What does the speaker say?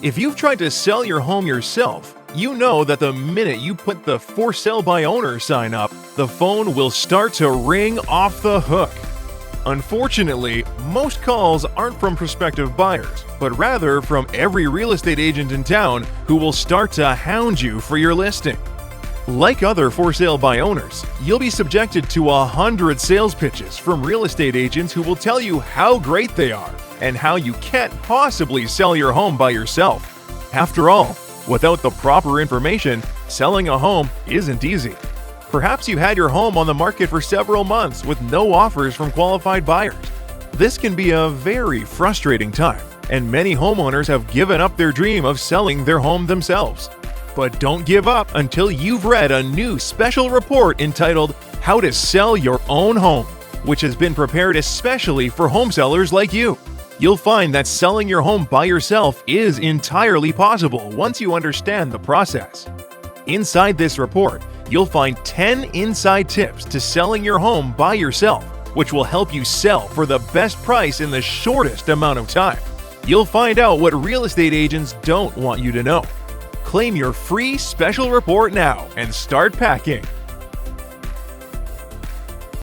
If you've tried to sell your home yourself, you know that the minute you put the "For Sale by Owner" sign up, the phone will start to ring off the hook. Unfortunately, most calls aren't from prospective buyers, but rather from every real estate agent in town who will start to hound you for your listing. Like other "For Sale by Owners," you'll be subjected to 100 sales pitches from real estate agents who will tell you how great they are and how you can't possibly sell your home by yourself. After all, without the proper information, selling a home isn't easy. Perhaps you had your home on the market for several months with no offers from qualified buyers. This can be a very frustrating time, and many homeowners have given up their dream of selling their home themselves. But don't give up until you've read a new special report entitled "How to Sell Your Own Home," which has been prepared especially for home sellers like you. You'll find that selling your home by yourself is entirely possible once you understand the process. Inside this report, you'll find 10 inside tips to selling your home by yourself, which will help you sell for the best price in the shortest amount of time. You'll find out what real estate agents don't want you to know. Claim your free special report now and start packing.